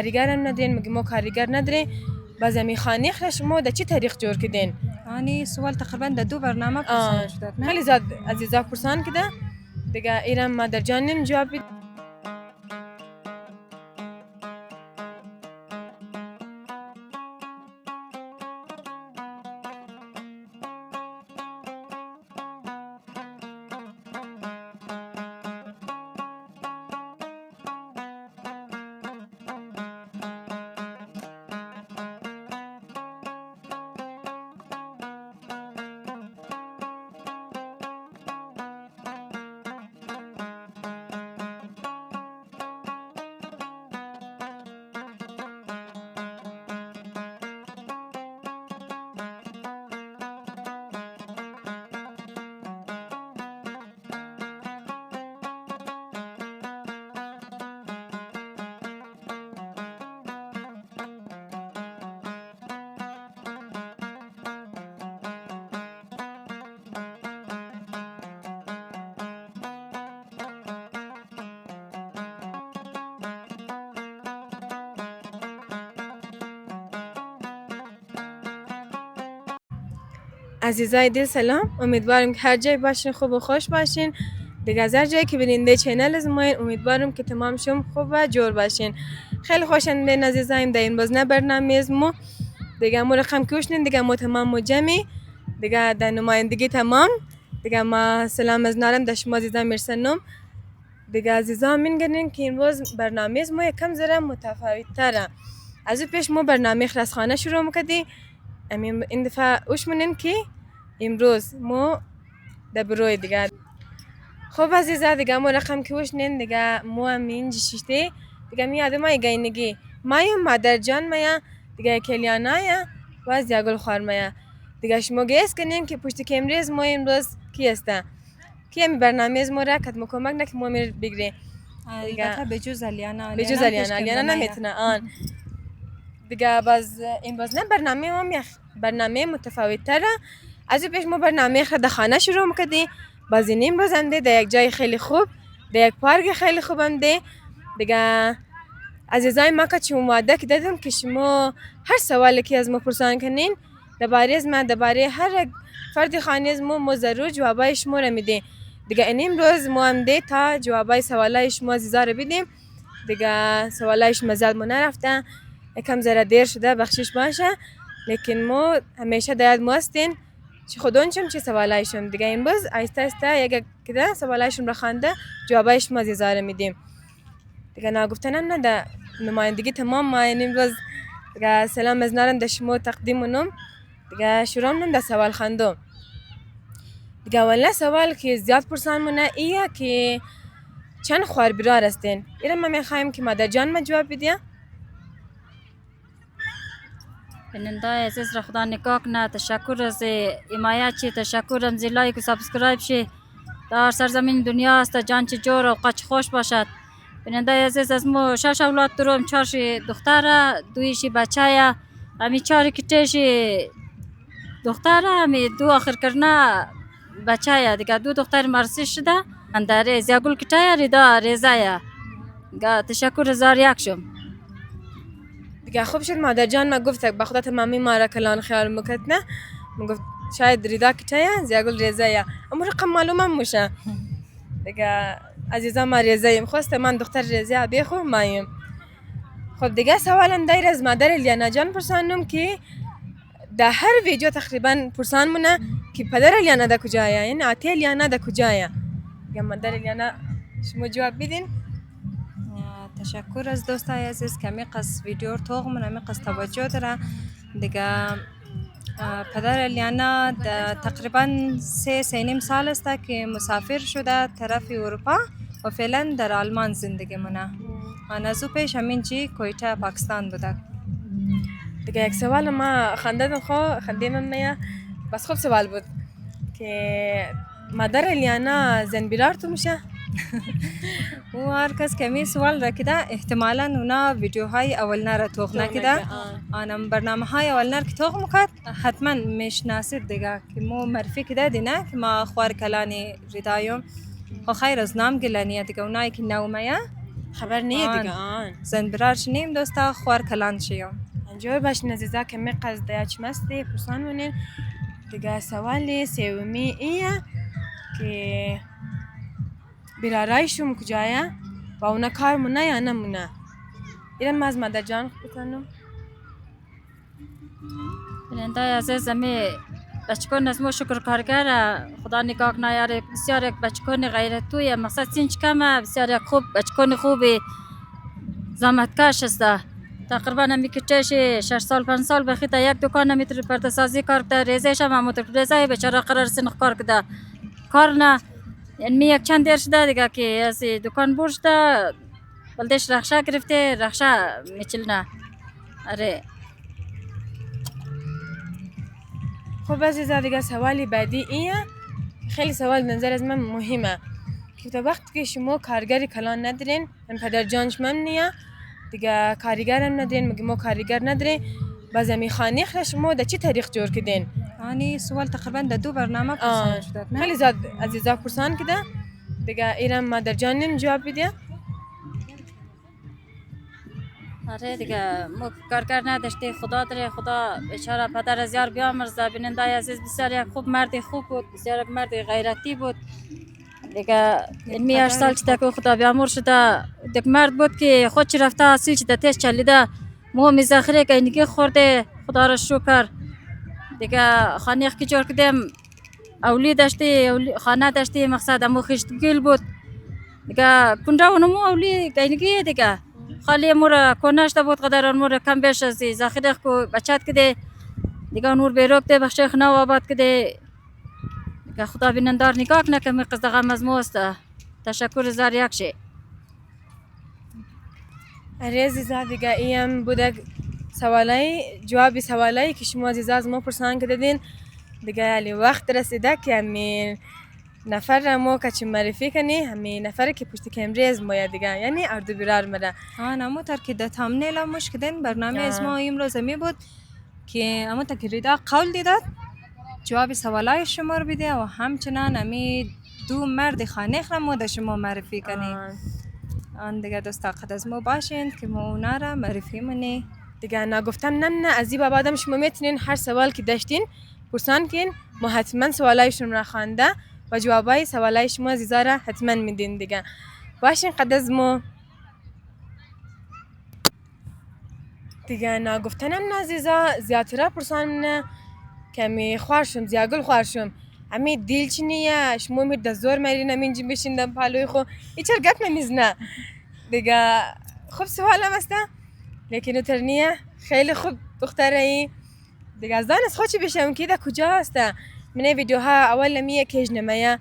کارگرم ندارین، میگه ما کارگر نداریم. باز می خانیخ را شما در چه طریق جور کردین؟ یعنی سوال تقریبا در 2 برنامه پرسان شده. خیلی زیاد عزیزا پرسان کده دیگه ایران مادر جانم جواب بید. عزیزای دل سلام، امیدوارم که هر جای باشین خوب و خوش باشین. دیگه از هر جایی که بیننده چینل از ما امیدوارم که تمام شما خوب و جور باشین. خیلی خوشنده عزیزایم در این بازنه برنامه از ما دیگه ما رقم کوشنین دیگه ما تمام و جمعی دیگه در نمایندگی تمام دیگه ما سلام از نارم در شما عزیزان میرسنم. دیگه عزیزا میگنین که این روز برنامه از ما یکم ذره متفاوت تره. از پیش ما برنامه خلاصخانه شروع میکردیم. این دفعه اوش منین که امروز ما در بروی دیگه. خب عزیزا دیگه ما رقم که اوش نین دیگه ما همین جشته دیگه میاده ما یگینگی مایا مادر جان مایا دیگه کلیانایا و از یاگل خارمایا دیگه شما گیس کنین که پشت کمریز ما امروز کی هسته کی می برنامه از ما را کد مکمک نک ما میر بگیری دیگه بجوز الیانا الیانا نمیتونه آن دیگه باز این باز نه برنامه ما برنامه متفاوت تره. از پیش ما برنامه خود خانه شروع میکردیم. باز این امروز هم ده در یک جای خیلی خوب در یک پارک خیلی خوب هم ده دیگه. عزیزای ما که شما وعده کردم که شما هر سوالی که از ما پرسان کنین درباره از ما درباره هر فرد خانه از ما ضرور جوابای شما را میدیم دیگه. این امروز ما هم ده تا جوابای سوالای شما عزیزا را بدیم دیگه. سوالای شما زیاد ما نرفته یکم ذره دیر شده بخشش باشه لیکن ما همیشه در یاد ما هستین چه خودونشم چه سوالایشم دیگه. این باز آیسته آیسته یک کده سوالایشم را خوانده جوابایش ما عزیزا را میدیم دیگه. نگفتنم نه در نمایندگی تمام ما این امروز دیگه سلام از نارم در شما تقدیم کنم دیگه. شروع کنم در سوال خواندم دیگه. اولا سوال که زیاد پرسان مونه ایه که چند خوار برار هستین. ایره ما میخوایم که مادر جان ما جواب بدیم. بیننده عزیز را خدا نگاه کنه. تشکر از حمایت چی، تشکر از لایک و سابسکرایب شی. در سرزمین دنیا است جان چی جور و قچ خوش باشد. بیننده عزیز از مو 6 اولاد دارم، 4 دختر، 2 بچه، همی 4 کتش دختر، همی 2 آخر کرنا بچه دیگه. 2 دختر مرسی شده اندر زیگل کتای ریدا ریزای. تشکر زار یک شم دیگه. خوب شد مادر جان ما گفت به خدا تمامی ما را کلان خیال مکتنه گفت شاید ریدا کتای زیگل ریزای اما رقم معلومم میشه دیگه. عزیزا ما ریزایم خواسته من دختر ریزا بیخو مایم. خب دیگه سوالم دایر از مادر الیانا جان پرسانم که در هر ویدیو تقریبا پرسان مونه که پدر الیانا در کجایه، یعنی آتی الیانا در کجایه. یا مادر الیانا شما جواب بدین. تشکر از دوستای عزیز که می قص ویدیو توغ من می قص توجه داره دیگه. پدر الیانا تقریبا 3 سال است که مسافر شده طرف اروپا و فعلا در آلمان زندگی مونه. از او پیش همین چی کویته پاکستان بوده دیگه. یک سوال ما خندیدم خندیدم میه بس خوب سوال بود که مادر الیانا زن بیرار تو میشه. و هر کس که می سوال را کده احتمالاً اونا ویدیوهای اولنا را توغ نکده. آنم برنامه های اولنا که توغ مکد حتما میشناسید دیگه که مو معرفی کده دینه که ما خوار کلانی ریدایم و خیر از نام گلانیه دیگه. اونایی که نومه خبر نیه دیگه زن برار شنیم دوستا خوار کلان شیم انجور باشین عزیزا که می قصد یاچ مستی پرسان مونین دیگه سوال سومی ایه که برارایشون کجایه و اونا کار مونه یا نمونه ایرم از مادر جان بکنم بیننده عزیز امی بچکن از ما شکر کارگر خدا نگاه نیاره بسیار یک بچکن غیرتوی مقصد سینچ کمه بسیار یک خوب بچکن خوبی زحمتکش است تقریبا همی کچهش 6 سال 5 سال بخیتا یک دکان میتر پرده سازی کار کده ریزش هم همونطور ریزه بیچاره قرار سنخ کار کده کار نه یعنی یک چند دیر شده دیگه که از دکان بور شده بلدش رخشه گرفته رخشه میچلنه اره خب عزیزا دیگه سوالی بعدی ایه خیلی سوال نظر از من مهمه که تا وقتی که شما کارگری کلان ندارین من پدر جانش من نیه دیگه کارگر هم ندارین مگه ما کارگر ندارین باز امی خانیخ را شما در چی طریق جور کدین آنی سوال تقریبا در 2 برنامه پرسان شده خیلی زیاد عزیزا پرسان کده دیگه ایرم مادر جانم جواب بده آره دیگه ما کارگر نداشتی خدا داره خدا بیچاره پدر از یار بیامرزه بیننده عزیز بسیار یک خوب مرد خوب بود بسیار یک مرد غیرتی بود دیگه علمی 8 سال چیده که خدا بیامور شده دیگه مرد بود که خودش رفته اصیل چیده تیش چلیده مو میزخره که اینگی خورده خدا را شکر دیگه خانیخ که جور کدیم اولی داشتی خانه داشتی مقصد امو خشتگیل بود دیگه کنده اونمو اولی که اینگی دیگه خالی مور کناشت بود قدر مور کم بیش از ذخیره کو بچت کده دیگه نور بیروک ده بخش خنا و آباد کده دیگه خدا بینندار نگاه کنه که می قصدغم از موست تشکر زار یک شی اره عزیزا دیگه ایم بوده جواب سوالایی که شما عزیزا از ما پرسان کردین دیگه علی وقت رسیده که همین نفر ما که معرفی کنی همین نفر که پشت کمری از ما دیگه یعنی اردو برار مره نمو تر که در تامنیل هم مشکدین برنامه از ما امروز می بود که امو تا که ریدا قول دیداد جواب سوالای شما رو بده و همچنان امی 2 مرد خانیخ را ما در شما معرفی کنی آن دیگه دوستا قد از ما باشین که ما اونا را معرفی منی دیگه نگفتم نه از این بعدم شما میتونین هر سوال که داشتین پرسان کن ما حتما سوالایشون را خوانده و جوابای سوالای شما عزیزا را حتما میدین دیگه باشین قد از ما دیگه نگفتنم نه عزیزا زیادتر پرسان نه کمی خوارشم زیاگل خوارشم امی دیل چی نیه شما میر در زور مرین امینجی بشیندم پالوی خو ایچر گپ نمیزنه دیگه خوب سوالم هسته لیکن اوتر نیه خیلی خوب دختره ای دیگه از دانست خوچی بشم که ده کجا هسته منه ویدیوها اول نمیه کج نمیه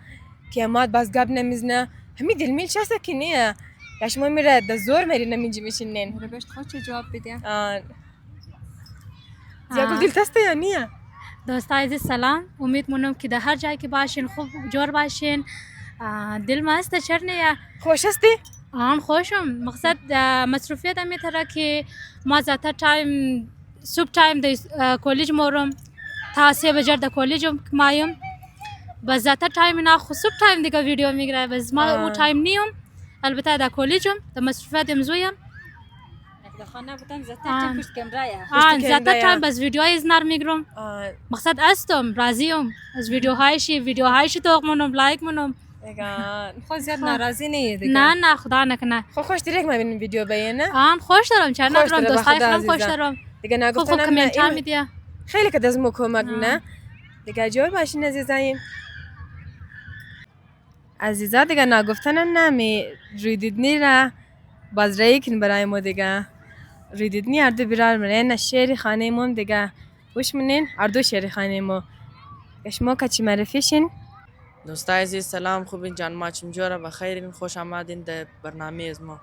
که اماد باز گپ نمیزنه همی دل میل چسته که نیه یا شما میره در زور مرین امینجی بشینین بهش خوچی جواب بده زیاگل دل تسته یا نیه دوستای عزیز سلام امید مونم که در هر جایی که باشین خوب جور باشین دل ماست چرنیه خوش هستی؟ خوشم مقصد مصروفیت همی تره که ما زیادتر تایم صبح تایم در کالج مورم تا 3 بجر در کالجم مایم بس زیادتر تایم اینا خود صبح تایم دیگه ویدیو میگیره بس ما او تایم نیم البته در کالجم در مصروفیت امزویم خانه بودم زیادتر پشت کمرایه زیادتر تایم بس ویدیوهای از نر میگرم مقصد استم راضیم از ویدیوهایش توق منم لایک منم خود زیاد ناراضی نیه دیگه نه خدا نکنه خوش دیرک ما ببینیم ویدیو بیانه خوش دارم چند ندارم دوستای خودم خوش دارم دیگه نگفتنم کامنت ها میدیا خیلی که دست کمک نه دیگه جور باشین عزیزایم عزیزا دیگه نگفتنم نه می روی دیدنی را باز رایی کن برای ما دیگه روی دیدنی اردو برار منه نه شعری خانه مون دیگه گوش منین اردو شعری خانه ما شما کچی معرفیشین دوستای عزیز سلام خوبین جان ما چمجوره و خیرین خوش آمدین در برنامه از ما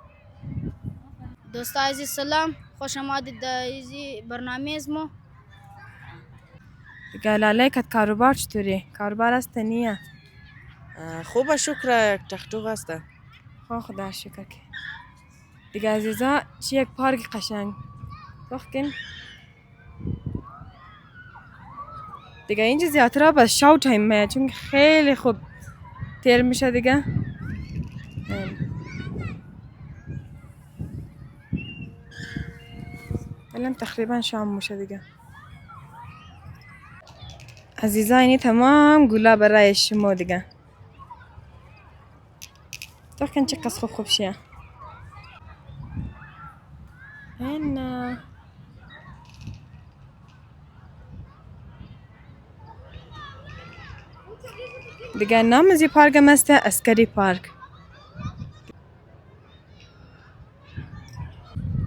دوستای عزیز سلام خوش آمدید در برنامه از ما دیگه لاله کت کاروبار چطوری؟ کاروبار است نیه؟ خوبه شکر تختوق هسته خدا شکر که دیگه عزیزا چی یک پارک قشنگ بخکن دیگه اینجا زیادتر بس شاو تایمه چون خیلی خوب تیر میشه دیگه الان تقریبا شام میشه دیگه. عزیزانی تمام گلا برای شما دیگه. تو کن چه قص خوب شیه. هنا دیگه نام از پارک مسته عسکری پارک.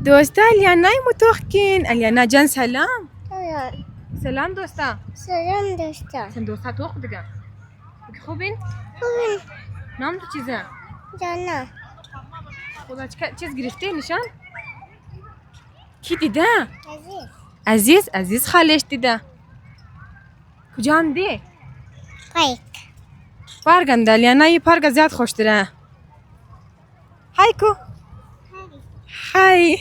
دوستا الیانا متوخکین. الیانا جان سلام. سلام دوستا. سلام دوستا. سن دوستا توخ دیگه. خوبین؟ خوبین. نام تو چیزه؟ جانا. خدا چیز گرفته نشان؟ کی دیده؟ عزیز. عزیز خالش دیده. کجا هم دی؟ پارک هم ده. الیانا یه پارک زیاد خوش داره. های کو. های.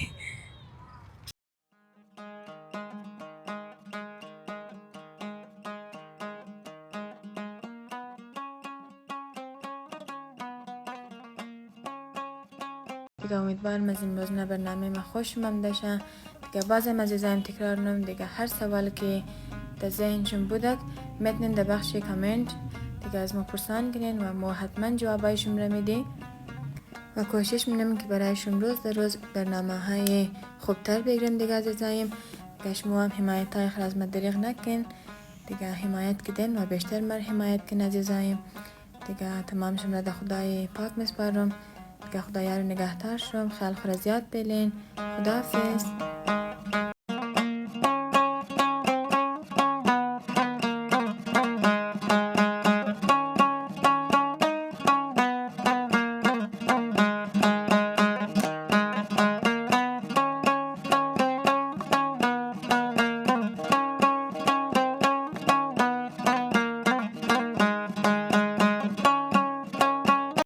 دیگه امیدوارم از این بازنه برنامه ما خوش اومده شه. دیگه بازم عزیزایم تکرار نم دیگه هر سوال که در ذهنشون بودک میتونین در بخش کامنت دیگه از ما پرسان کنین و ما حتما جوابایشون رو میدیم و کوشش میکنم که برایشون روز در روز برنامه های خوبتر بگیریم دیگه عزیزایم. دیگه شما هم حمایت های خود از ما دریغ نکن دیگه، حمایت کردین و بیشتر مر حمایت کن عزیزایم. دیگه تمام شما در خدای پاک میسپارم. دیگه خدایا رو نگهدار شم. خیال خود زیاد بلین. خداحافظ.